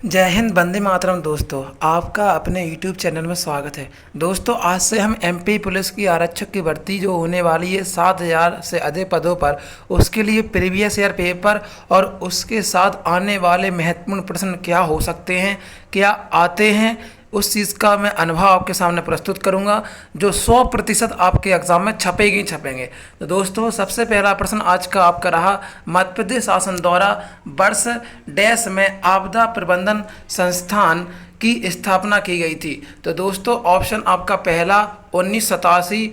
जय हिंद, वंदे मातरम। दोस्तों, आपका अपने YouTube चैनल में स्वागत है। दोस्तों, आज से हम MP पुलिस की आरक्षक की भर्ती जो होने वाली है 7,000 से अधिक पदों पर, उसके लिए प्रीवियस ईयर पेपर और उसके साथ आने वाले महत्वपूर्ण प्रश्न क्या हो सकते हैं, क्या आते हैं, उस चीज़ का मैं अनुभव आपके सामने प्रस्तुत करूंगा जो 100% आपके एग्ज़ाम में छपेंगे ही छपेंगे। तो दोस्तों, सबसे पहला प्रश्न आज का आपका रहा, मध्य प्रदेश शासन द्वारा वर्ष डैश में आपदा प्रबंधन संस्थान की स्थापना की गई थी। तो दोस्तों, ऑप्शन आपका पहला 1987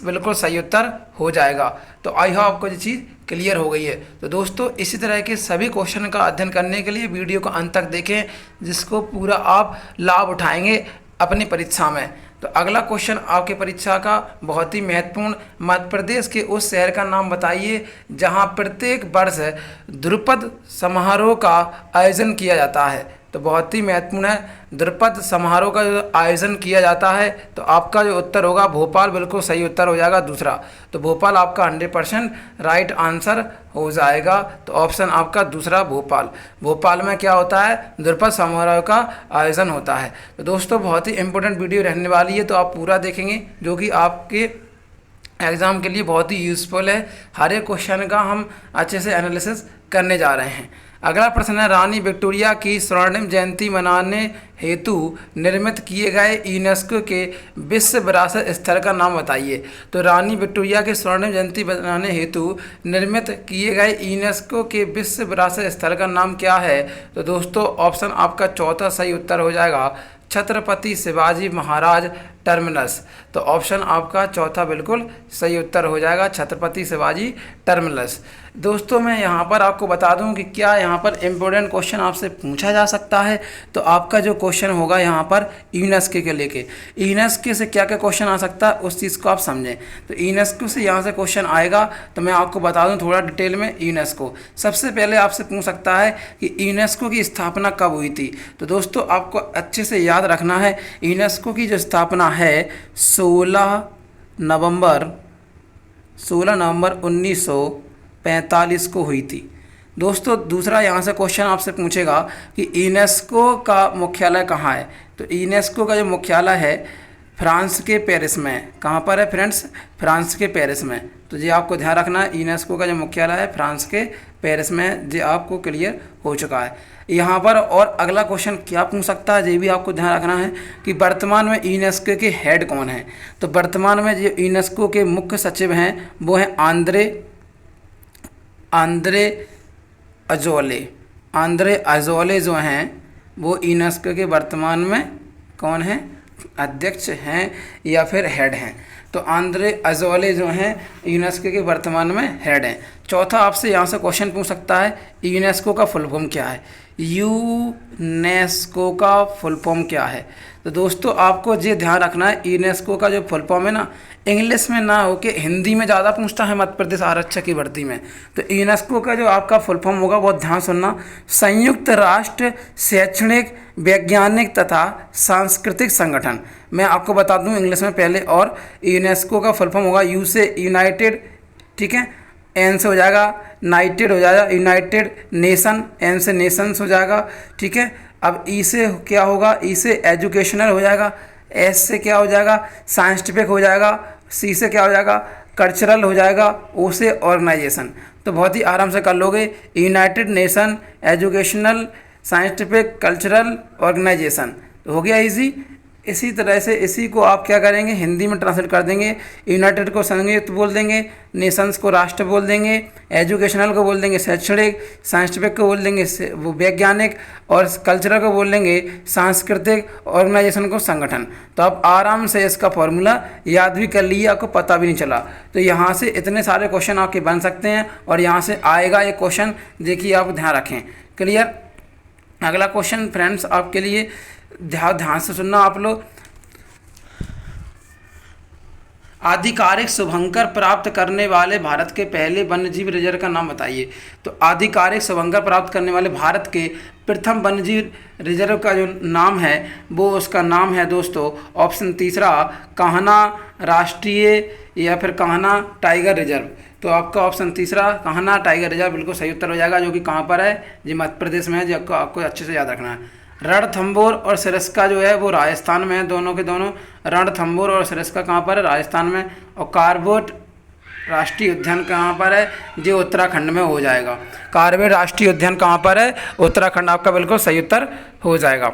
बिल्कुल सही उत्तर हो जाएगा। तो आई होप आपको ये चीज़ क्लियर हो गई है। तो दोस्तों, इसी तरह के सभी क्वेश्चन का अध्ययन करने के लिए वीडियो को अंत तक देखें, जिसको पूरा आप लाभ उठाएंगे अपनी परीक्षा में। तो अगला क्वेश्चन आपके परीक्षा का बहुत ही महत्वपूर्ण, मध्य प्रदेश के उस शहर का नाम बताइए जहां प्रत्येक वर्ष ध्रुपद समारोह का आयोजन किया जाता है। तो बहुत ही महत्वपूर्ण है, ध्रुपद समारोह का जो आयोजन किया जाता है। तो आपका जो उत्तर होगा भोपाल, बिल्कुल सही उत्तर हो जाएगा दूसरा। तो भोपाल आपका 100% राइट आंसर हो जाएगा। तो ऑप्शन आपका दूसरा भोपाल। भोपाल में क्या होता है? ध्रुपद समारोह का आयोजन होता है। तो दोस्तों, बहुत ही इंपॉर्टेंट वीडियो रहने वाली है, तो आप पूरा देखेंगे जो कि आपके एग्ज़ाम के लिए बहुत ही यूज़फुल है। हर एक क्वेश्चन का हम अच्छे से एनालिसिस करने जा रहे हैं। अगला प्रश्न है, रानी विक्टोरिया की स्वर्णिम जयंती मनाने हेतु निर्मित किए गए यूनेस्को के विश्व विरासत स्थल का नाम बताइए। तो रानी विक्टोरिया की स्वर्णिम जयंती मनाने हेतु निर्मित किए गए यूनेस्को के विश्व विरासत स्थल का नाम क्या है? तो दोस्तों, ऑप्शन आपका चौथा सही उत्तर हो जाएगा, छत्रपति शिवाजी महाराज टर्मिनस। तो ऑप्शन आपका चौथा बिल्कुल सही उत्तर हो जाएगा, छत्रपति शिवाजी टर्मिनस। दोस्तों, मैं यहाँ पर आपको बता दूं कि क्या यहाँ पर इम्पोर्टेंट क्वेश्चन आपसे पूछा जा सकता है। तो आपका जो क्वेश्चन होगा यहाँ पर यूनेस्को के लेके, यूनेस्को से क्या क्या क्वेश्चन आ सकता है उस चीज़ को आप समझें। तो यूनेस्को से यहाँ से क्वेश्चन आएगा, तो मैं आपको बता दूँ थोड़ा डिटेल में। यूनेस्को सबसे पहले आपसे पूछ सकता है कि यूनेस्को की स्थापना कब हुई थी। तो दोस्तों, आपको अच्छे से याद रखना है, यूनेस्को की जो स्थापना है 16 नवंबर 1945 को हुई थी। दोस्तों, दूसरा यहाँ से क्वेश्चन आपसे पूछेगा कि यूनेस्को का मुख्यालय कहाँ है। तो यूनेस्को का जो मुख्यालय है फ्रांस के पेरिस में। कहाँ पर है फ्रेंड्स? फ्रांस के पेरिस में। तो ये आपको ध्यान रखना है, यूनेस्को का जो मुख्यालय है फ्रांस के पेरिस में। ये आपको क्लियर हो चुका है यहाँ पर। और अगला क्वेश्चन क्या पूछ सकता है, ये भी आपको ध्यान रखना है कि वर्तमान में यूनेस्को के हेड कौन है। तो वर्तमान में जो यूनेस्को के मुख्य सचिव हैं वो हैं आंद्रे अजोले जो हैं वो यूनेस्को के वर्तमान में कौन हैं? अध्यक्ष हैं या फिर हेड हैं। तो आंद्रे अजोले जो हैं यूनेस्को के वर्तमान में हेड हैं। चौथा आपसे यहाँ से क्वेश्चन पूछ सकता है, यूनेस्को का फुल फॉर्म क्या है। यूनेस्को का फुल फॉर्म क्या है? तो दोस्तों, आपको ये ध्यान रखना है, यूनेस्को का जो फुल फॉर्म है ना, इंग्लिश में ना होके हिंदी में ज़्यादा पूछता है मध्य प्रदेश आरक्षक की भर्ती में। तो यूनेस्को का जो आपका फुल फॉर्म होगा बहुत ध्यान सुनना, संयुक्त राष्ट्र शैक्षणिक, वैज्ञानिक तथा सांस्कृतिक संगठन। मैं आपको बता दूं इंग्लिश में पहले। और यूनेस्को का फुल फॉर्म होगा यू से यूनाइटेड, ठीक है, एन से हो जाएगा नाइटेड हो जाएगा यूनाइटेड नेशन, एन से नेशंस हो जाएगा, ठीक है। अब ई से क्या होगा? ई से एजुकेशनल हो जाएगा, एस से क्या हो जाएगा? साइंटिफिक हो जाएगा, सी से क्या हो जाएगा? कल्चरल हो जाएगा, ओ से ऑर्गेनाइजेशन। तो बहुत ही आराम से कर लोगे, united nation, educational, scientific, cultural, organisation. तो हो गया इजी। इसी तरह से इसी को आप क्या करेंगे, हिंदी में ट्रांसलेट कर देंगे। यूनाइटेड को संयुक्त बोल देंगे, नेशंस को राष्ट्र बोल देंगे, एजुकेशनल को बोल देंगे शैक्षणिक, साइंटिफिक को बोल देंगे वो वैज्ञानिक, और कल्चरल को बोल देंगे सांस्कृतिक, ऑर्गेनाइजेशन को संगठन। तो आप आराम से इसका फॉर्मूला याद भी कर लिए, आपको पता भी नहीं चला। तो यहाँ से इतने सारे क्वेश्चन आपके बन सकते हैं, और यहाँ से आएगा एक क्वेश्चन, देखिए आप ध्यान रखें। क्लियर? अगला क्वेश्चन फ्रेंड्स आपके लिए ध्यान से सुनना आप लोग। आधिकारिक शुभंकर प्राप्त करने वाले भारत के पहले वन्यजीव रिजर्व का नाम बताइए। तो आधिकारिक शुभंकर प्राप्त करने वाले भारत के प्रथम वन्यजीव रिजर्व का जो नाम है वो, उसका नाम है दोस्तों, ऑप्शन तीसरा कान्हा राष्ट्रीय या फिर कान्हा टाइगर रिजर्व। तो आपका ऑप्शन तीसरा कान्हा टाइगर रिजर्व बिल्कुल सही उत्तर हो जाएगा, जो कि कहाँ पर है? जी मध्य प्रदेश में है, जो आपको अच्छे से याद रखना है। रणथंभौर और सरिस्का जो है वो राजस्थान में है, दोनों के दोनों। रणथंभौर और सरिस्का कहाँ पर है? राजस्थान में। और कार्बेट राष्ट्रीय उद्यान कहाँ पर है? जो उत्तराखंड में हो जाएगा। कार्बेट राष्ट्रीय उद्यान कहाँ पर है? उत्तराखंड आपका बिल्कुल सही उत्तर हो जाएगा।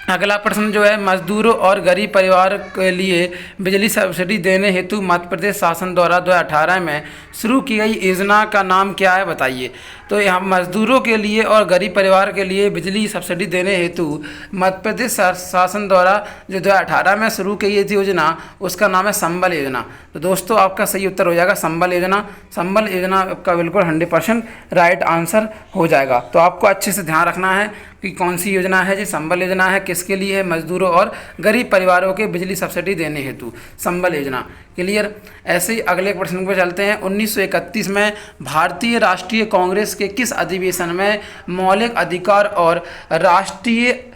अगला प्रश्न जो है, मजदूरों और गरीब परिवार के लिए बिजली सब्सिडी देने हेतु मध्य प्रदेश शासन द्वारा 2018 में शुरू की गई योजना का नाम क्या है, बताइए। तो यहाँ मजदूरों के लिए और गरीब परिवार के लिए बिजली सब्सिडी देने हेतु मध्य प्रदेश शासन द्वारा जो 2018 में शुरू की गई थी योजना, उसका नाम है संबल योजना। तो दोस्तों आपका सही उत्तर हो जाएगा संबल योजना। संबल योजना आपका बिल्कुल 100% राइट आंसर हो जाएगा। तो आपको अच्छे से ध्यान रखना है कि कौन सी योजना है जी। संबल योजना है, किसके लिए है? मजदूरों और गरीब परिवारों के बिजली सब्सिडी देने हेतु संबल योजना। क्लियर। ऐसे ही अगले प्रश्न पर चलते हैं। 1931 में भारतीय राष्ट्रीय कांग्रेस के किस अधिवेशन में मौलिक अधिकार और राष्ट्रीय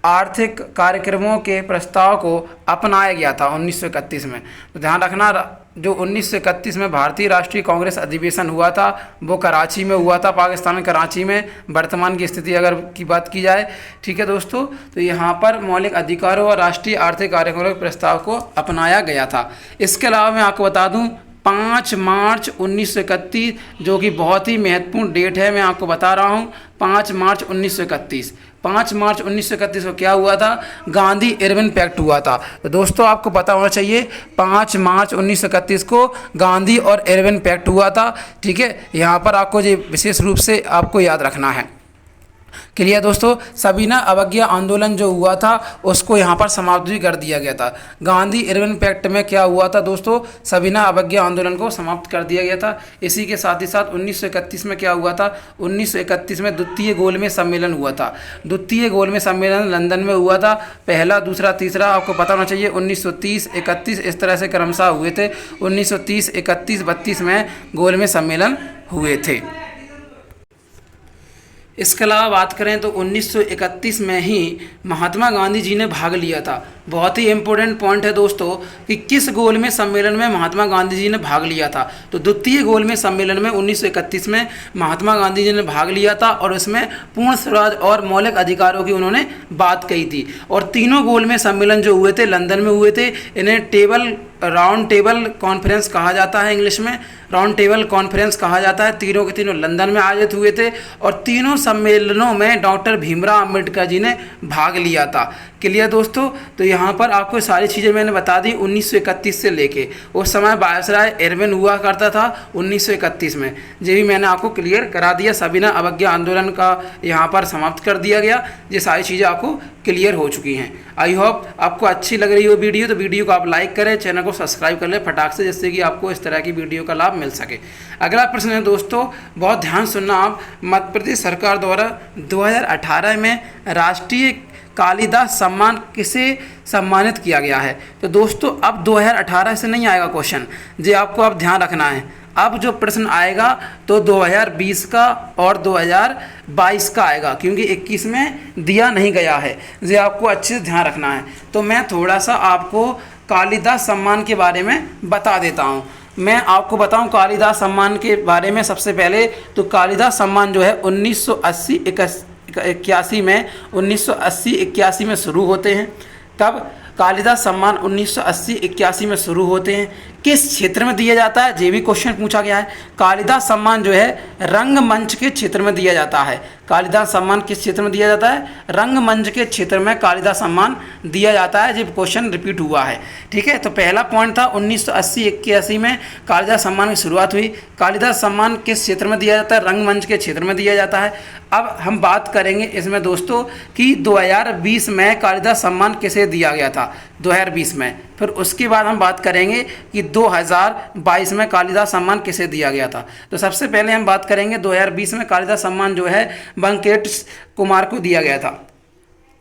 आर्थिक कार्यक्रमों के प्रस्ताव को अपनाया गया था? 1931 में। तो ध्यान रखना, जो 1931 में भारतीय राष्ट्रीय कांग्रेस अधिवेशन हुआ था वो कराची में हुआ था, पाकिस्तान कराची में, वर्तमान की स्थिति अगर की बात की जाए। ठीक है दोस्तों, तो यहाँ पर मौलिक अधिकारों और राष्ट्रीय आर्थिक कार्यक्रमों के प्रस्ताव को अपनाया गया था। इसके अलावा मैं आपको बता दूँ 5 मार्च 1931 जो कि बहुत ही महत्वपूर्ण डेट है, मैं आपको बता रहा हूँ। 5 मार्च 1931, 5 मार्च 1931 को क्या हुआ था? गांधी इरविन पैक्ट हुआ था। तो दोस्तों आपको पता होना चाहिए 5 मार्च 1931 को गांधी और इरविन पैक्ट हुआ था। ठीक है, यहाँ पर आपको ये विशेष रूप से आपको याद रखना है। क्लियर दोस्तों। सविनय अवज्ञा आंदोलन जो हुआ था उसको यहाँ पर समाप्त भी कर दिया गया था। गांधी इरविन पैक्ट में क्या हुआ था दोस्तों? सविनय अवज्ञा आंदोलन को समाप्त कर दिया गया था। इसी के साथ ही साथ 1931 में क्या हुआ था? 1931 में द्वितीय गोलमेज सम्मेलन हुआ था। द्वितीय गोलमेज सम्मेलन लंदन में हुआ था। पहला, दूसरा, तीसरा आपको पता होना चाहिए 1930, 31 इस तरह से क्रमशः हुए थे। 1930, 31, 32 में गोलमेज सम्मेलन हुए थे। इसके अलावा बात करें तो 1931 में ही महात्मा गांधी जी ने भाग लिया था। बहुत ही इम्पोर्टेंट पॉइंट है दोस्तों कि किस गोलमेज सम्मेलन में महात्मा गांधी जी ने भाग लिया था। तो द्वितीय गोलमेज सम्मेलन में 1931 में महात्मा गांधी जी ने भाग लिया था और उसमें पूर्ण स्वराज और मौलिक अधिकारों की उन्होंने बात कही थी। और तीनों गोलमेज सम्मेलन जो हुए थे लंदन में हुए थे। इन्हें राउंड टेबल कॉन्फ्रेंस कहा जाता है, इंग्लिश में राउंड टेबल कॉन्फ्रेंस कहा जाता है। तीनों के तीनों लंदन में आयोजित हुए थे और तीनों सम्मेलनों में डॉक्टर भीमराव अंबेडकर जी ने भाग लिया था। क्लियर दोस्तों। तो यहाँ पर आपको सारी चीज़ें मैंने बता दी 1931 से लेके। उस समय वायसराय इरविन हुआ करता था 1931 में। ये भी मैंने आपको क्लियर करा दिया। सविनय अवज्ञा आंदोलन का यहाँ पर समाप्त कर दिया गया। ये सारी चीज़ें आपको क्लियर हो चुकी हैं। आई होप आपको अच्छी लग रही हो वीडियो, तो वीडियो को आप लाइक करें, चैनल को सब्सक्राइब कर लें फटाक से, जिससे कि आपको इस तरह की वीडियो का लाभ मिल सके। अगला प्रश्न है दोस्तों, बहुत ध्यान सुनना आप। मध्य प्रदेश सरकार द्वारा 2018 में राष्ट्रीय कालिदास सम्मान किसे सम्मानित किया गया है? तो दोस्तों अब 2018 से नहीं आएगा क्वेश्चन, ये आपको अब ध्यान रखना है। अब जो प्रश्न आएगा तो 2020 का और 2022 का आएगा, क्योंकि 21 में दिया नहीं गया है। ये आपको अच्छे से ध्यान रखना है। तो मैं थोड़ा सा आपको कालिदास सम्मान के बारे में बता देता हूँ। मैं आपको बताऊं कालिदास सम्मान के बारे में। सबसे पहले तो कालिदास सम्मान जो है 1980-81 में 1980-81 में शुरू होते हैं। तब कालिदास सम्मान 1980-81 में शुरू होते हैं। किस क्षेत्र में दिया जाता है, ये भी क्वेश्चन पूछा गया है। कालिदास सम्मान जो है रंगमंच के क्षेत्र में दिया जाता है। कालिदास सम्मान किस क्षेत्र में दिया जाता है? रंगमंच के क्षेत्र में कालिदास सम्मान दिया जाता है। ये क्वेश्चन रिपीट हुआ है। ठीक है, तो पहला पॉइंट था 1980-81 में कालिदास सम्मान की शुरुआत हुई। कालिदास सम्मान किस क्षेत्र में दिया जाता है? रंगमंच के क्षेत्र में दिया जाता है। अब हम बात करेंगे इसमें दोस्तों कि 2020 में कालिदास सम्मान किसे दिया गया था, 2020 में। फिर उसके बाद हम बात करेंगे कि 2022 में कालिदास सम्मान किसे दिया गया था। तो सबसे पहले हम बात करेंगे 2020 में कालिदास सम्मान जो है वेंकटेश कुमार को दिया गया था।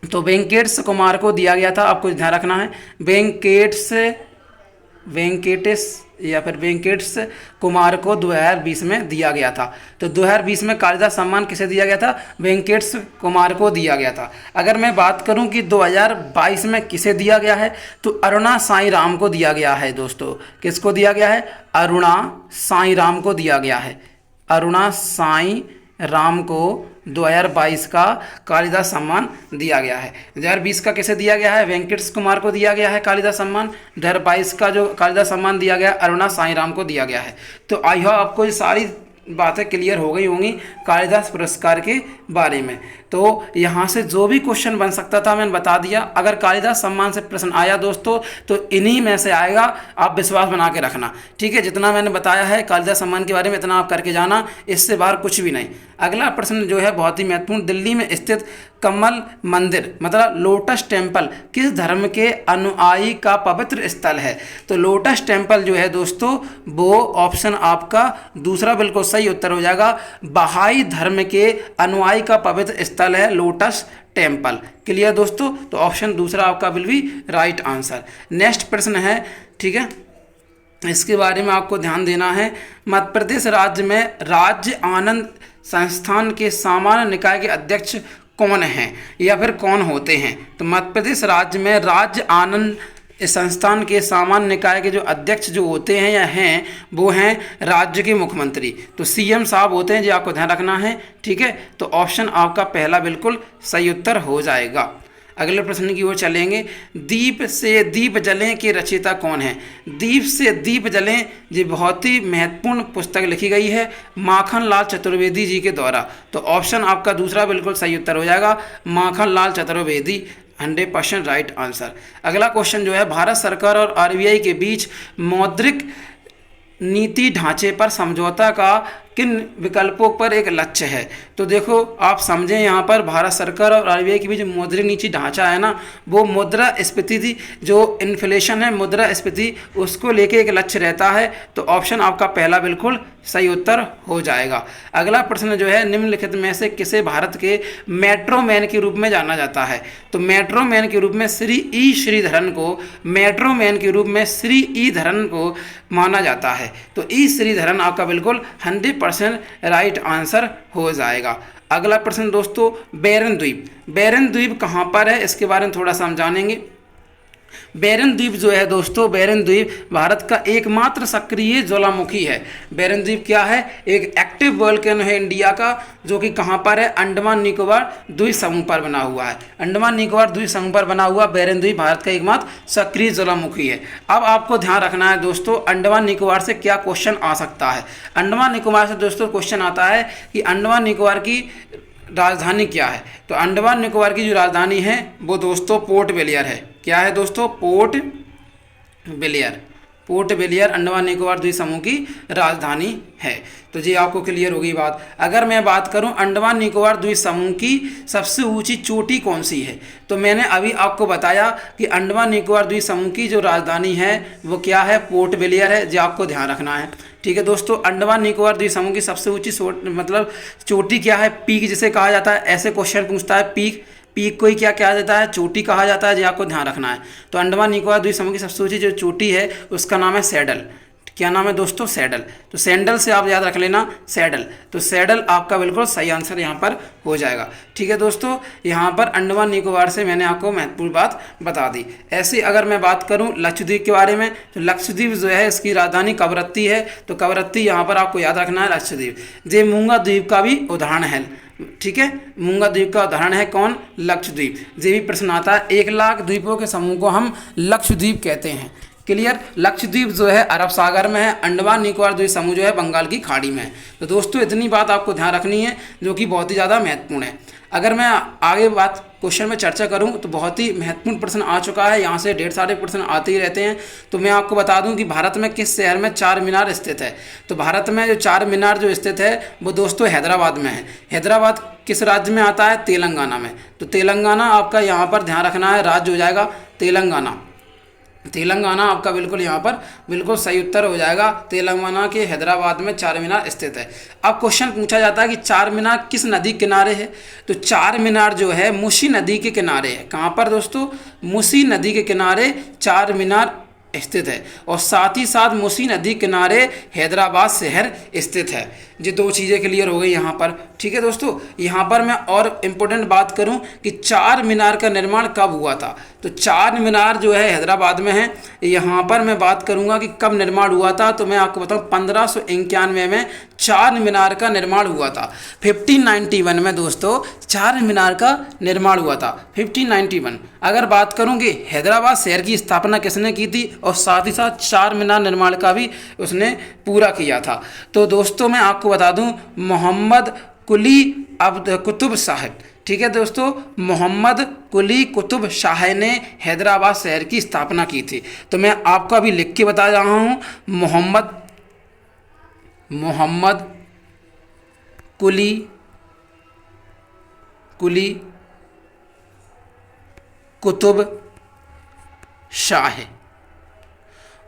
तो वेंकटेश कुमार को दिया गया था, आपको ध्यान रखना है। वेंकटेश या फिर वेंकटेश कुमार को 2020 में दिया गया था। तो 2020 में कालिदास सम्मान किसे दिया गया था? वेंकटेश कुमार को दिया गया था। अगर मैं बात करूं कि 2022 में किसे दिया गया है, तो अरुणा साई राम को दिया गया है दोस्तों। किसको दिया गया है? अरुणा साई राम को दिया गया है। अरुणा साई राम को 2022 का कालिदास सम्मान दिया गया है। 2020 का किसे दिया गया है? वेंकटेश कुमार को दिया गया है कालिदास सम्मान। 2022 का जो कालिदास सम्मान दिया गया अरुणा साईराम को दिया गया है। तो आई होप आपको ये सारी बातें क्लियर हो गई होंगी कालिदास पुरस्कार के बारे में। तो यहाँ से जो भी क्वेश्चन बन सकता था मैंने बता दिया। अगर कालिदास सम्मान से प्रश्न आया दोस्तों तो इन्हीं में से आएगा, आप विश्वास बना के रखना, ठीक है। जितना मैंने बताया है कालिदास सम्मान के बारे में इतना आप करके जाना, इससे बाहर कुछ भी नहीं। अगला प्रश्न जो है बहुत ही महत्वपूर्ण, दिल्ली में स्थित कमल मंदिर मतलब लोटस टेम्पल किस धर्म के अनुयायी का पवित्र स्थल है? तो लोटस टेम्पल जो है दोस्तों वो ऑप्शन आपका दूसरा बिल्कुल सही उत्तर हो जाएगा। बहाई धर्म के अनुयायी का पवित्र स्थल है लोटस टेम्पल। क्लियर दोस्तों? तो ऑप्शन दूसरा आपका will be right answer. Next प्रश्न है, ठीक है, इसके बारे में आपको ध्यान देना है। मध्य प्रदेश राज्य में राज्य आनंद संस्थान के सामान्य निकाय के अध्यक्ष कौन हैं या फिर कौन होते हैं? तो मध्य प्रदेश राज्य में राज्य आनंद इस संस्थान के सामान्य निकाय के जो अध्यक्ष जो होते हैं या हैं वो हैं राज्य के मुख्यमंत्री। तो सीएम साहब होते हैं, जी आपको ध्यान रखना है, ठीक है। तो ऑप्शन आपका पहला बिल्कुल सही उत्तर हो जाएगा। अगले प्रश्न की ओर चलेंगे। दीप से दीप जलें के रचयिता कौन है? दीप से दीप जलें ये बहुत ही महत्वपूर्ण पुस्तक लिखी गई है माखन लाल चतुर्वेदी जी के द्वारा। तो ऑप्शन आपका दूसरा बिल्कुल सही उत्तर हो जाएगा, माखन लाल चतुर्वेदी, 100% राइट आंसर। अगला क्वेश्चन जो है, भारत सरकार और आरबीआई के बीच मौद्रिक नीति ढांचे पर समझौता का किन विकल्पों पर एक लक्ष्य है? तो देखो आप समझें, यहाँ पर भारत सरकार और आरबीआई के बीच जो मौद्रिक नीति ढांचा है ना, वो मुद्रास्फीति थी, जो इन्फ्लेशन है मुद्रास्फीति, उसको लेके एक लक्ष्य रहता है। तो ऑप्शन आपका पहला बिल्कुल सही उत्तर हो जाएगा। अगला प्रश्न जो है, निम्नलिखित में से किसे भारत के मेट्रो मैन के रूप में जाना जाता है? तो मेट्रो मैन के रूप में श्री ई श्रीधरन को, मेट्रो मैन के रूप में श्री ई धरन को माना जाता है। तो ई श्रीधरन आपका बिल्कुल 100% राइट आंसर हो जाएगा। अगला प्रश्न दोस्तों, बैरन द्वीप, बैरन द्वीप कहाँ पर है इसके बारे में थोड़ा सा हम जानेंगे। बैरन द्वीप जो है दोस्तों, बैरन द्वीप भारत का एकमात्र सक्रिय ज्वालामुखी है। बैरन द्वीप क्या है? एक एक्टिव वोल्केनो है इंडिया का, जो कि कहाँ पर है? अंडमान निकोबार द्वीप समूह पर बना हुआ है। अंडमान निकोबार द्वीप समूह पर बना हुआ बैरन द्वीप भारत का एकमात्र सक्रिय ज्वालामुखी है। अब आपको ध्यान रखना है दोस्तों, अंडमान निकोबार से क्या क्वेश्चन आ सकता है। अंडमान निकोबार से दोस्तों क्वेश्चन आता है कि अंडमान निकोबार की राजधानी क्या है? तो अंडमान निकोबार की जो राजधानी है वो दोस्तों पोर्ट ब्लेयर है। क्या है दोस्तों? Port Blair. Port Blair Andaman Nicobar द्वीप समूह की राजधानी है। तो जी आपको क्लियर होगी बात। अगर मैं बात करूं अंडमान निकोबार द्वीप समूह की सबसे ऊंची चोटी कौन सी है, तो मैंने अभी आपको बताया कि अंडमान निकोबार द्वीप समूह की जो राजधानी है वो क्या है? पोर्ट ब्लेयर है। जी आपको ध्यान रखना है, ठीक है दोस्तों। अंडमान निकोबार द्वीप समूह की सबसे ऊंची मतलब चोटी क्या है? पीक जिसे कहा जाता है। ऐसे क्वेश्चन पूछता है पीक, पीक को ही क्या कहा जाता है? चोटी कहा जाता है। जी आपको ध्यान रखना है। तो अंडमान निकोबार द्वीप समूह की सबसे ऊंची जो चोटी है उसका नाम है सैडल। क्या नाम है दोस्तों? सैडल। तो सैंडल से आप याद रख लेना, सैडल। तो सैडल आपका बिल्कुल सही आंसर यहाँ पर हो जाएगा, ठीक है दोस्तों। यहाँ पर अंडमान निकोबार से मैंने आपको महत्वपूर्ण बात बता दी। ऐसे अगर मैं बात करूँ लक्षद्वीप के बारे में, तो लक्षद्वीप जो है इसकी राजधानी कवरत्ती है। तो कवरत्ती यहाँ पर आपको याद रखना है लक्षद्वीप। ये मूंगा द्वीप का भी उदाहरण है, ठीक है। मूंगा द्वीप का उदाहरण है कौन? लक्षद्वीप। ये भी प्रश्न आता है, 1 लाख द्वीपों के समूह को हम लक्षद्वीप कहते हैं। क्लियर? लक्षद्वीप जो है अरब सागर में है, अंडमान निकोबार द्वीप समूह जो है बंगाल की खाड़ी में है। तो दोस्तों इतनी बात आपको ध्यान रखनी है जो कि बहुत ही ज़्यादा महत्वपूर्ण है। अगर मैं आगे बात क्वेश्चन में चर्चा करूं तो बहुत ही महत्वपूर्ण प्रश्न आ चुका है, यहाँ से ढेर सारे प्रश्न आते ही रहते हैं। तो मैं आपको बता दूं कि भारत में किस शहर में चार मीनार स्थित है। तो भारत में जो चार मीनार जो स्थित है वो दोस्तों हैदराबाद में है। हैदराबाद किस राज्य में आता है? तेलंगाना में। तो तेलंगाना आपका यहाँ पर ध्यान रखना है, राज्य हो जाएगा तेलंगाना। तेलंगाना आपका बिल्कुल यहाँ पर बिल्कुल सही उत्तर हो जाएगा। तेलंगाना के हैदराबाद में चार मीनार स्थित है। अब क्वेश्चन पूछा जाता है कि चार मीनार किस नदी किनारे है? तो चार मीनार जो है मूसी नदी के किनारे है। कहाँ पर दोस्तों? मूसी नदी के किनारे चार मीनार स्थित है, और साथ ही साथ मूसी नदी किनारे हैदराबाद शहर स्थित है। ये दो चीज़ें क्लियर हो गई यहाँ पर। ठीक है दोस्तों, यहाँ पर मैं और इम्पोर्टेंट बात करूँ कि चार मीनार का निर्माण कब हुआ था, तो चार मीनार जो है हैदराबाद में है। यहाँ पर मैं बात करूँगा कि कब निर्माण हुआ था, तो मैं आपको बताऊँ 1591 में चार मीनार का निर्माण हुआ था। 1591 में दोस्तों चार मीनार का निर्माण हुआ था, 1591। अगर बात करूँगी हैदराबाद शहर की स्थापना किसने की थी, और साथ ही साथ चार मीनार निर्माण का भी उसने पूरा किया था, तो दोस्तों मैं आपको बता दूं मोहम्मद कुली कुतुब शाह। ठीक है दोस्तों, मोहम्मद कुली कुतुब शाह ने हैदराबाद शहर की स्थापना की थी। तो मैं आपको अभी लिख के बता रहा हूँ, मोहम्मद कुली कुतुब शाह।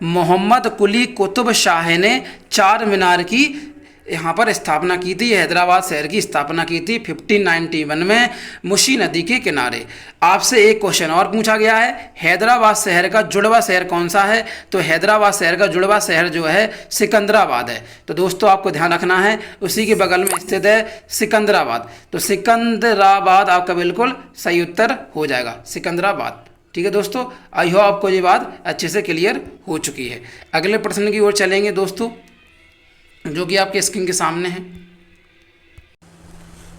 मोहम्मद कुली कुतुब शाह ने चार मीनार की यहाँ पर स्थापना की थी, हैदराबाद शहर की स्थापना की थी 1591 में मुशी नदी के किनारे। आपसे एक क्वेश्चन और पूछा गया है, हैदराबाद शहर का जुड़वा शहर कौन सा है, तो हैदराबाद शहर का जुड़वा शहर जो है सिकंदराबाद है। तो दोस्तों आपको ध्यान रखना है, उसी के बगल में स्थित है सिकंदराबाद। तो सिकंदराबाद आपका बिल्कुल सही उत्तर हो जाएगा, सिकंदराबाद। ठीक है दोस्तों, आई होप आपको ये बात अच्छे से क्लियर हो चुकी है। अगले प्रश्न की ओर चलेंगे दोस्तों, जो कि आपके स्क्रीन के सामने है।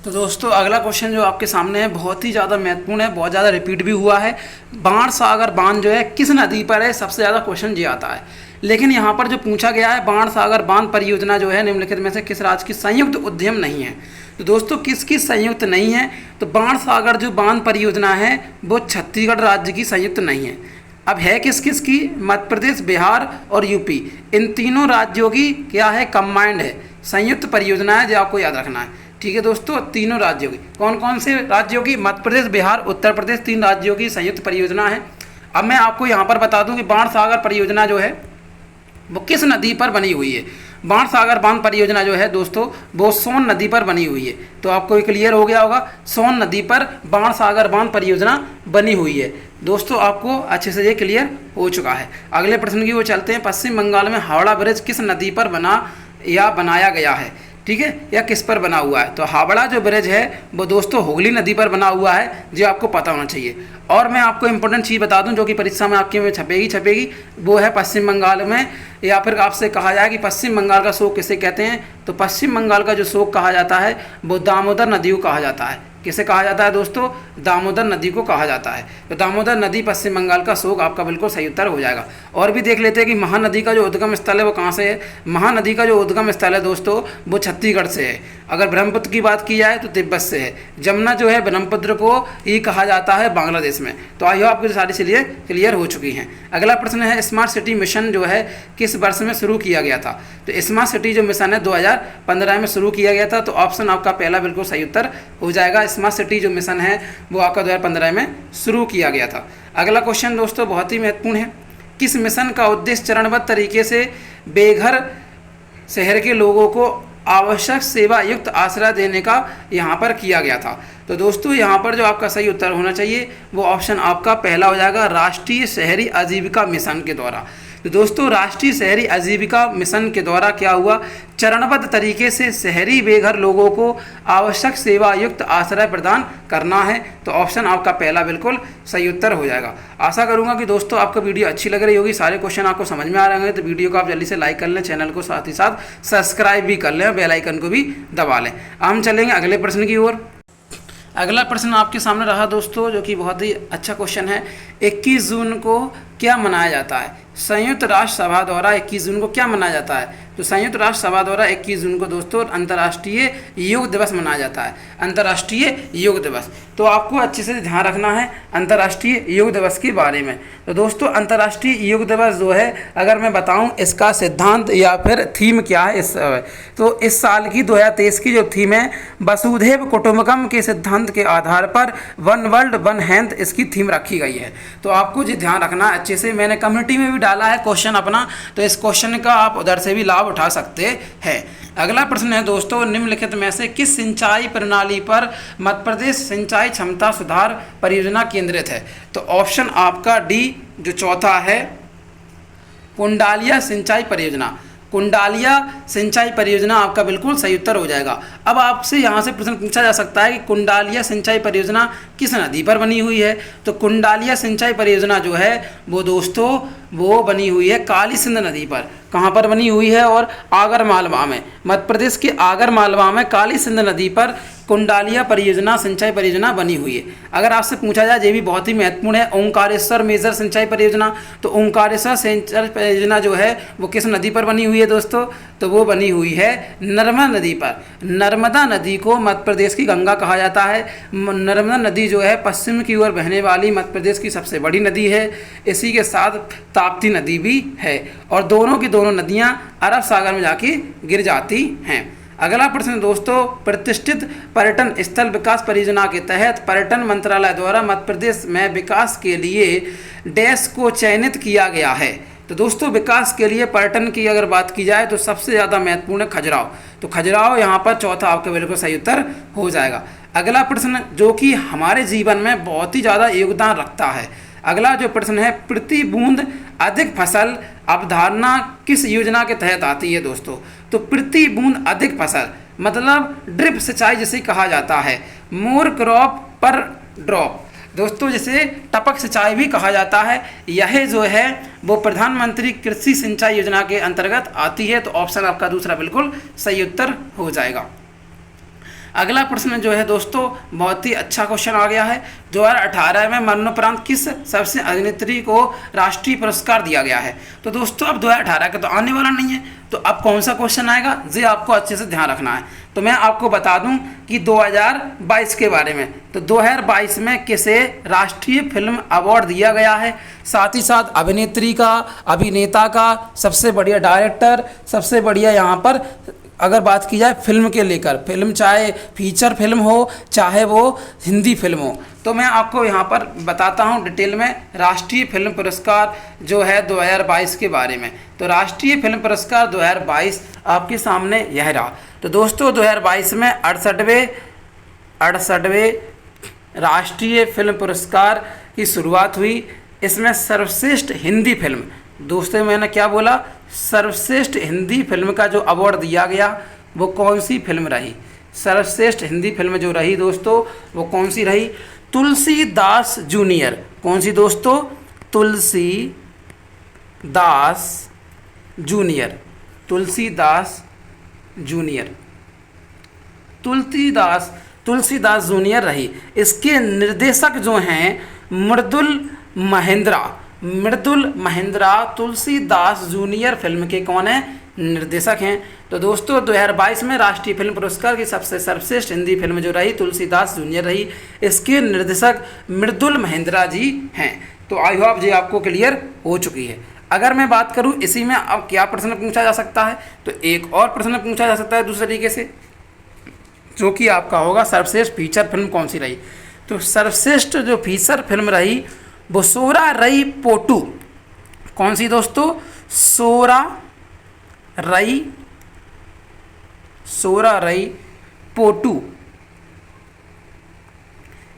तो दोस्तों अगला क्वेश्चन जो आपके सामने है बहुत ही ज़्यादा महत्वपूर्ण है, बहुत ज़्यादा रिपीट भी हुआ है। बाणसागर बांध जो है किस नदी पर है, सबसे ज़्यादा क्वेश्चन ये आता है। लेकिन यहाँ पर जो पूछा गया है, बाणसागर बांध परियोजना जो है निम्नलिखित में से किस राज्य की संयुक्त उद्यम नहीं है। तो दोस्तों किसकी संयुक्त नहीं है, तो बाणसागर जो बांध परियोजना है वो छत्तीसगढ़ राज्य की संयुक्त नहीं है। अब है किस किस की, मध्य प्रदेश, बिहार और यूपी, इन तीनों राज्यों की क्या है, कंबाइंड है, संयुक्त परियोजना है, जो आपको याद रखना है। ठीक है दोस्तों, तीनों राज्यों की, कौन कौन से राज्यों की, मध्य प्रदेश, बिहार, उत्तर प्रदेश, तीन राज्यों की संयुक्त परियोजना है। अब मैं आपको यहाँ पर बता दूँ कि बाणसागर परियोजना जो है वो किस नदी पर बनी हुई है। बाणसागर बांध परियोजना जो है दोस्तों वो सोन नदी पर बनी हुई है। तो आपको ये क्लियर हो गया होगा, सोन नदी पर बाणसागर बांध परियोजना बनी हुई है। दोस्तों आपको अच्छे से ये क्लियर हो चुका है। अगले प्रश्न की वो चलते हैं, पश्चिम बंगाल में हावड़ा ब्रिज किस नदी पर बना या बनाया गया है, ठीक है, या किस पर बना हुआ है। तो हावड़ा जो ब्रिज है वो दोस्तों हुगली नदी पर बना हुआ है, जो आपको पता होना चाहिए। और मैं आपको इंपॉर्टेंट चीज़ बता दूं जो कि परीक्षा में आपके में छपेगी, वो है पश्चिम बंगाल में, या फिर आपसे कहा जाए कि पश्चिम बंगाल का शोक किसे कहते हैं, तो पश्चिम बंगाल का जो शोक कहा जाता है वो दामोदर नदी को कहा जाता है। किसे कहा जाता है दोस्तों, दामोदर नदी को कहा जाता है। तो दामोदर नदी पश्चिम बंगाल का शोक आपका बिल्कुल सही उत्तर हो जाएगा। और भी देख लेते हैं कि महानदी का जो उद्गम स्थल है वो कहाँ से है। महानदी का जो उद्गम स्थल है दोस्तों वो छत्तीसगढ़ से है। अगर ब्रह्मपुत्र की बात की जाए तो तिब्बत से है। जमुना जो है ब्रह्मपुत्र को ही कहा जाता है बांग्लादेश में। तो आई होप आपकी सारी चीज़ें क्लियर हो चुकी हैं। अगला प्रश्न है, स्मार्ट सिटी मिशन जो है किस वर्ष में शुरू किया गया था। तो स्मार्ट सिटी जो मिशन है 2015 में शुरू किया गया था। तो ऑप्शन आपका पहला बिल्कुल सही उत्तर हो जाएगा। स्मार्ट सिटी जो मिशन है वो आपका 2015 में शुरू किया गया था। अगला क्वेश्चन दोस्तों बहुत ही महत्वपूर्ण है, किस मिशन का उद्देश्य चरणबद्ध तरीके से बेघर शहर के लोगों को आवश्यक सेवा युक्त आश्रय देने का यहाँ पर किया गया था। तो दोस्तों यहाँ पर जो आपका सही उत्तर होना चाहिए वो ऑप्शन आपका पहला हो जाएगा, राष्ट्रीय शहरी आजीविका मिशन के द्वारा। तो दोस्तों राष्ट्रीय शहरी आजीविका मिशन के द्वारा क्या हुआ, चरणबद्ध तरीके से शहरी बेघर लोगों को आवश्यक सेवा युक्त आश्रय प्रदान करना है। तो ऑप्शन आपका पहला बिल्कुल सही उत्तर हो जाएगा। आशा करूंगा कि दोस्तों आपको वीडियो अच्छी लग रही होगी, सारे क्वेश्चन आपको समझ में आ रहे होंगे। तो वीडियो को आप जल्दी से लाइक कर लें, चैनल को साथ ही साथ सब्सक्राइब भी कर लें, बेल आइकन को भी दबा लें। हम चलेंगे अगले प्रश्न की ओर। अगला प्रश्न आपके सामने रहा दोस्तों, जो कि बहुत ही अच्छा क्वेश्चन है। 21 जून को क्या मनाया जाता है। संयुक्त राष्ट्र सभा द्वारा 21 जून को क्या मनाया जाता है। तो संयुक्त राष्ट्र सभा द्वारा 21 जून को दोस्तों अंतर्राष्ट्रीय योग दिवस मनाया जाता है, अंतर्राष्ट्रीय योग दिवस। तो आपको अच्छे से ध्यान रखना है अंतर्राष्ट्रीय योग दिवस के बारे में। तो दोस्तों अंतर्राष्ट्रीय योग दिवस जो है, अगर मैं बताऊं इसका सिद्धांत या फिर थीम क्या है तो इस साल की 2023 की जो थीम है, वसुधैव कुटुंबकम के सिद्धांत के आधार पर वन वर्ल्ड वन हेल्थ इसकी थीम रखी गई है। तो आपको जी ध्यान रखना अच्छे से। मैंने कम्युनिटी में भी डाला है क्वेश्चन अपना, तो इस क्वेश्चन का आप उधर से भी लाभ उठा सकते हैं। अगला प्रश्न है दोस्तों, निम्नलिखित में से किस सिंचाई प्रणाली पर मध्य प्रदेश सिंचाई क्षमता सुधार परियोजना केंद्रित है। तो ऑप्शन आपका डी जो चौथा है, कुंडालिया सिंचाई परियोजना। कुंडालिया सिंचाई परियोजना आपका बिल्कुल सही उत्तर हो जाएगा। अब आपसे यहाँ से प्रश्न पूछा जा सकता है कि कुंडालिया सिंचाई परियोजना किस नदी पर बनी हुई है। तो कुंडालिया सिंचाई परियोजना जो है वो दोस्तों वो बनी हुई है काली सिंध नदी पर। कहाँ पर बनी हुई है? और आगर मालवा में, मध्य प्रदेश के आगर मालवा में काली सिंध नदी पर कुंडालिया परियोजना सिंचाई परियोजना बनी हुई है। अगर आपसे पूछा जाए, ये भी बहुत ही महत्वपूर्ण है, ओंकारेश्वर मेजर सिंचाई परियोजना, तो ओंकारेश्वर सिंचाई परियोजना जो है वो किस नदी पर बनी हुई है दोस्तों? तो वो बनी हुई है नर्मदा नदी पर। नर्मदा नदी को मध्य प्रदेश की गंगा कहा जाता है। नर्मदा नदी जो है पश्चिम की ओर बहने वाली मध्य प्रदेश की सबसे बड़ी नदी है। इसी के साथ ताप्ती नदी भी है, और दोनों की दोनों नदियाँ अरब सागर में जाके गिर जाती हैं। अगला प्रश्न दोस्तों, प्रतिष्ठित पर्यटन स्थल विकास परियोजना के तहत पर्यटन मंत्रालय द्वारा मध्य प्रदेश में विकास के लिए डैश को चयनित किया गया है। तो दोस्तों विकास के लिए पर्यटन की अगर बात की जाए तो सबसे ज़्यादा महत्वपूर्ण है खजुराहो। तो खजुराहो यहाँ पर चौथा आपका बिल्कुल सही उत्तर हो जाएगा। अगला प्रश्न जो कि हमारे जीवन में बहुत ही ज़्यादा योगदान रखता है, अगला जो प्रश्न है, प्रति बूंद अधिक फसल अवधारणा किस योजना के तहत आती है दोस्तों? तो प्रति बूंद अधिक फसल मतलब ड्रिप सिंचाई जिसे कहा जाता है, मोर क्रॉप पर ड्रॉप दोस्तों, जिसे टपक सिंचाई भी कहा जाता है। यह जो है वो प्रधानमंत्री कृषि सिंचाई योजना के अंतर्गत आती है। तो ऑप्शन आपका दूसरा बिल्कुल सही उत्तर हो जाएगा। अगला प्रश्न जो है दोस्तों बहुत ही अच्छा क्वेश्चन आ गया है। 2018 में मरणोपरांत किस सबसे अभिनेत्री को राष्ट्रीय पुरस्कार दिया गया है? तो दोस्तों अब 2018 का तो आने वाला नहीं है, तो अब कौन सा क्वेश्चन आएगा ये आपको अच्छे से ध्यान रखना है। तो मैं आपको बता दूं कि 2022 के बारे में, तो 2022 में किसे राष्ट्रीय फिल्म अवार्ड दिया गया है, साथ ही साथ अभिनेत्री का, अभिनेता का, सबसे बढ़िया डायरेक्टर, सबसे बढ़िया यहाँ पर अगर बात की जाए फिल्म के लेकर, फिल्म चाहे फीचर फिल्म हो चाहे वो हिंदी फिल्म हो, तो मैं आपको यहाँ पर बताता हूँ डिटेल में राष्ट्रीय फिल्म पुरस्कार जो है 2022 के बारे में। तो राष्ट्रीय फिल्म पुरस्कार 2022 आपके सामने यह रहा। तो दोस्तों 2022 में 68वें राष्ट्रीय फिल्म पुरस्कार की शुरुआत हुई। इसमें सर्वश्रेष्ठ हिंदी फिल्म, दोस्तों मैंने क्या बोला, सर्वश्रेष्ठ हिंदी फिल्म का जो अवार्ड दिया गया वो कौन सी फिल्म रही? सर्वश्रेष्ठ हिंदी फिल्म जो रही दोस्तों वो कौन सी रही? तुलसीदास जूनियर। कौन सी दोस्तों? Tulsidas junior. Tulsidas junior, Tulsidas junior रही। इसके निर्देशक जो हैं मृदुल महेंद्रा तुलसीदास जूनियर फिल्म के कौन है? निर्देशक हैं। तो दोस्तों 2022 में राष्ट्रीय फिल्म पुरस्कार की सबसे सर्वश्रेष्ठ हिंदी फिल्म जो रही तुलसीदास जूनियर रही। इसके निर्देशक मृदुल महेंद्रा जी हैं। तो आई होप ये आपको क्लियर हो चुकी है। अगर मैं बात करूं इसी में अब क्या प्रश्न पूछा जा सकता है, तो एक और प्रश्न पूछा जा सकता है दूसरे तरीके से, जो कि आपका होगा सर्वश्रेष्ठ फीचर फिल्म कौन सी रही? तो सर्वश्रेष्ठ जो फीचर फिल्म रही वो सोरा रई पोटू। कौन सी दोस्तों? सोरा रई पोटू,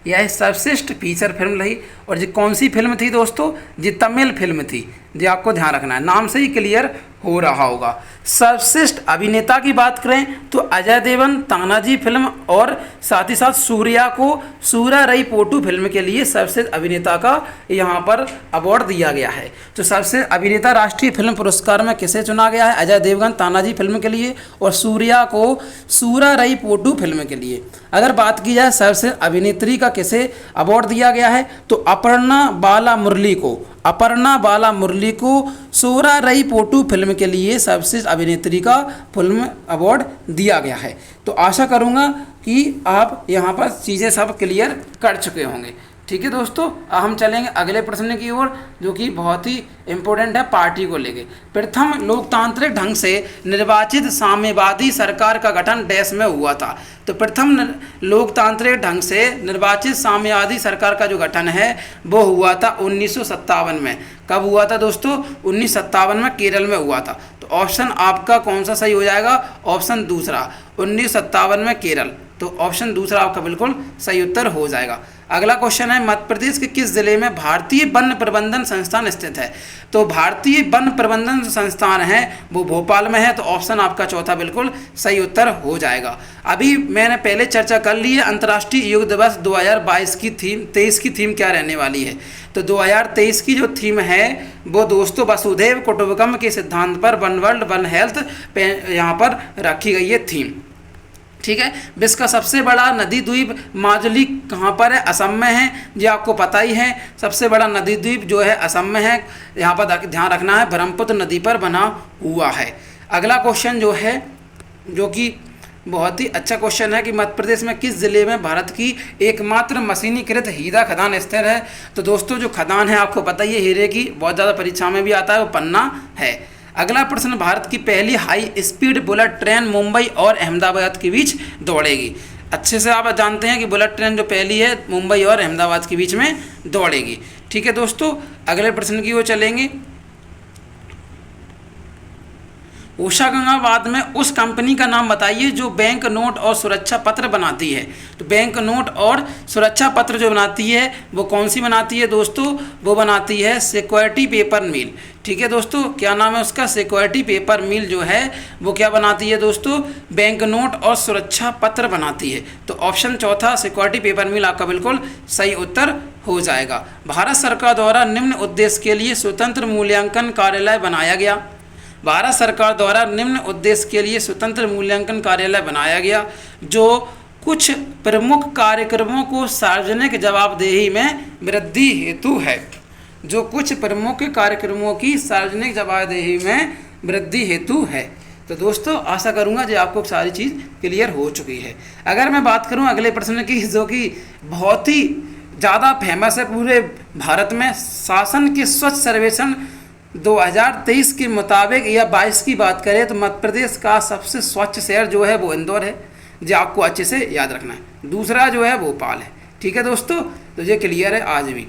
यह सर्वश्रेष्ठ फीचर फिल्म रही। और ये कौन सी फिल्म थी दोस्तों? ये तमिल फिल्म थी। ये आपको ध्यान रखना है, नाम से ही क्लियर हो रहा होगा। सर्वश्रेष्ठ अभिनेता की बात करें तो अजय देवगन तानाजी फिल्म और साथ ही साथ सूर्या को सूरा रई पोटू फिल्म के लिए सर्वश्रेष्ठ अभिनेता का यहाँ पर अवार्ड दिया गया है। तो सर्वश्रेष्ठ अभिनेता राष्ट्रीय फिल्म पुरस्कार में किसे चुना गया है? अजय देवगन तानाजी फिल्म के लिए और सूर्या को सूरा रई पोटू फिल्म के लिए। अगर बात की जाए सर्वश्रेष्ठ अभिनेत्री का किसे अवार्ड दिया गया है, तो अपर्णा बाला मुरली को सोरा रई पोटू फिल्म के लिए सर्वश्रेष्ठ अभिनेत्री का फिल्म अवार्ड दिया गया है। तो आशा करूंगा कि आप यहाँ पर चीज़ें सब क्लियर कर चुके होंगे। ठीक है दोस्तों, अब हम चलेंगे अगले प्रश्न की ओर, जो कि बहुत ही इम्पोर्टेंट है पार्टी को लेके। प्रथम लोकतांत्रिक ढंग से निर्वाचित साम्यवादी सरकार का गठन देश में हुआ था। तो प्रथम लोकतांत्रिक ढंग से निर्वाचित साम्यवादी सरकार का जो गठन है वो हुआ था 1957 में। कब हुआ था दोस्तों? 1957 में केरल में हुआ था। तो ऑप्शन आपका कौन सा सही हो जाएगा? ऑप्शन दूसरा, 1957 में केरल। तो ऑप्शन दूसरा आपका बिल्कुल सही उत्तर हो जाएगा। अगला क्वेश्चन है, मध्य प्रदेश के किस जिले में भारतीय वन प्रबंधन संस्थान स्थित है? तो भारतीय वन प्रबंधन संस्थान है वो भोपाल में है, तो ऑप्शन आपका चौथा बिल्कुल सही उत्तर हो जाएगा। अभी मैंने पहले चर्चा कर ली है अंतर्राष्ट्रीय योग दिवस 2022 की थीम 23 की थीम क्या रहने वाली है। तो 2023 की जो थीम है वो दोस्तों वसुधैव कुटुंबकम के सिद्धांत पर वन वर्ल्ड वन हेल्थ पे यहाँ पर रखी गई है थीम। ठीक है, विश्व का सबसे बड़ा नदी द्वीप माजुली कहाँ पर है? असम में है, ये आपको पता ही है। सबसे बड़ा नदी द्वीप जो है असम में है, यहाँ पर ध्यान रखना है, ब्रह्मपुत्र नदी पर बना हुआ है। अगला क्वेश्चन जो है, जो कि बहुत ही अच्छा क्वेश्चन है कि मध्य प्रदेश में किस जिले में भारत की एकमात्र मशीनीकृत हीरा खदान स्थित है? तो दोस्तों जो खदान है आपको पता ही है हीरे की, बहुत ज़्यादा परीक्षा में भी आता है, वो पन्ना है। अगला प्रश्न, भारत की पहली high speed bullet train Mumbai और अहमदाबाद के बीच दौड़ेगी। अच्छे से आप जानते हैं कि बुलेट ट्रेन जो पहली है मुंबई और अहमदाबाद के बीच में दौड़ेगी। ठीक है दोस्तों, अगले प्रश्न की ओर चलेंगे। होशंगाबाद में उस कंपनी का नाम बताइए जो बैंक नोट और सुरक्षा पत्र बनाती है। तो बैंक नोट और सुरक्षा पत्र जो बनाती है वो कौन सी बनाती है दोस्तों? वो बनाती है सिक्योरिटी पेपर मिल। ठीक है दोस्तों, क्या नाम है उसका? सिक्योरिटी पेपर मिल जो है वो क्या बनाती है दोस्तों? बैंक नोट और सुरक्षा पत्र बनाती है। तो ऑप्शन चौथा सिक्योरिटी पेपर मिल आपका बिल्कुल सही उत्तर हो जाएगा। भारत सरकार द्वारा निम्न उद्देश्य के लिए स्वतंत्र मूल्यांकन कार्यालय बनाया गया। भारत सरकार द्वारा निम्न उद्देश्य के लिए स्वतंत्र मूल्यांकन कार्यालय बनाया गया जो कुछ प्रमुख कार्यक्रमों को सार्वजनिक जवाबदेही में वृद्धि हेतु है। जो कुछ प्रमुख कार्यक्रमों की सार्वजनिक जवाबदेही में वृद्धि हेतु है। तो दोस्तों आशा करूंगा जो आपको सारी चीज़ क्लियर हो चुकी है। अगर मैं बात करूं अगले प्रश्न की, जो कि बहुत ही ज़्यादा फेमस है पूरे भारत में, शासन के स्वच्छ सर्वेक्षण 2023 के मुताबिक या 22 की बात करें तो मध्य प्रदेश का सबसे स्वच्छ शहर जो है वो इंदौर है, जो आपको अच्छे से याद रखना है। दूसरा जो है भोपाल है। ठीक है दोस्तों, तो ये क्लियर है आज भी।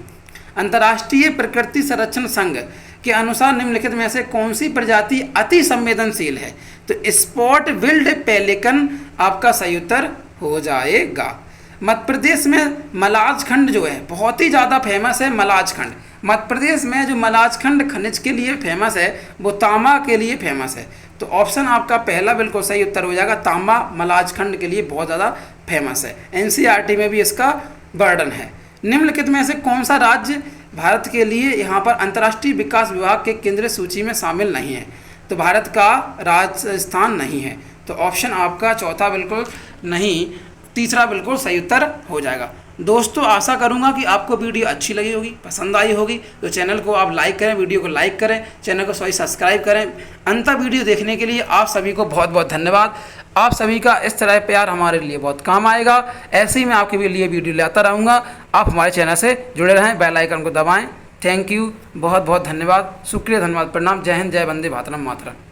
अंतर्राष्ट्रीय प्रकृति संरक्षण संघ के अनुसार निम्नलिखित में से कौन सी प्रजाति अति संवेदनशील है? तो स्पॉट विल्ड पेलिकन आपका सही उत्तर हो जाएगा। मध्य प्रदेश में मलाज खंड जो है बहुत ही ज़्यादा फेमस है। मलाज खंड मध्य प्रदेश में जो मलाज खंड खनिज के लिए फेमस है वो तांबा के लिए फेमस है। तो ऑप्शन आपका पहला बिल्कुल सही उत्तर हो जाएगा। तांबा मलाज खंड के लिए बहुत ज़्यादा फेमस है, एनसीईआरटी में भी इसका वर्णन है। निम्नलिखित में से कौन सा राज्य भारत के लिए यहाँ पर अंतर्राष्ट्रीय विकास विभाग के केंद्रीय सूची में शामिल नहीं है? तो भारत का राजस्थान नहीं है। तो ऑप्शन आपका चौथा बिल्कुल नहीं, तीसरा बिल्कुल सही उत्तर हो जाएगा। दोस्तों आशा करूंगा कि आपको वीडियो अच्छी लगी होगी, पसंद आई होगी। तो चैनल को आप लाइक करें, वीडियो को लाइक करें, चैनल को सब्सक्राइब करें। अंत वीडियो देखने के लिए आप सभी को बहुत बहुत धन्यवाद। आप सभी का इस तरह प्यार हमारे लिए बहुत काम आएगा। ऐसे ही मैं आपके लिए वीडियो लाता रहूँगा। आप हमारे चैनल से जुड़े रहें, बेल आइकन को दबाएँ। थैंक यू, बहुत बहुत धन्यवाद, शुक्रिया, धन्यवाद, प्रणाम, जय हिंद, जय वंदे मातरम।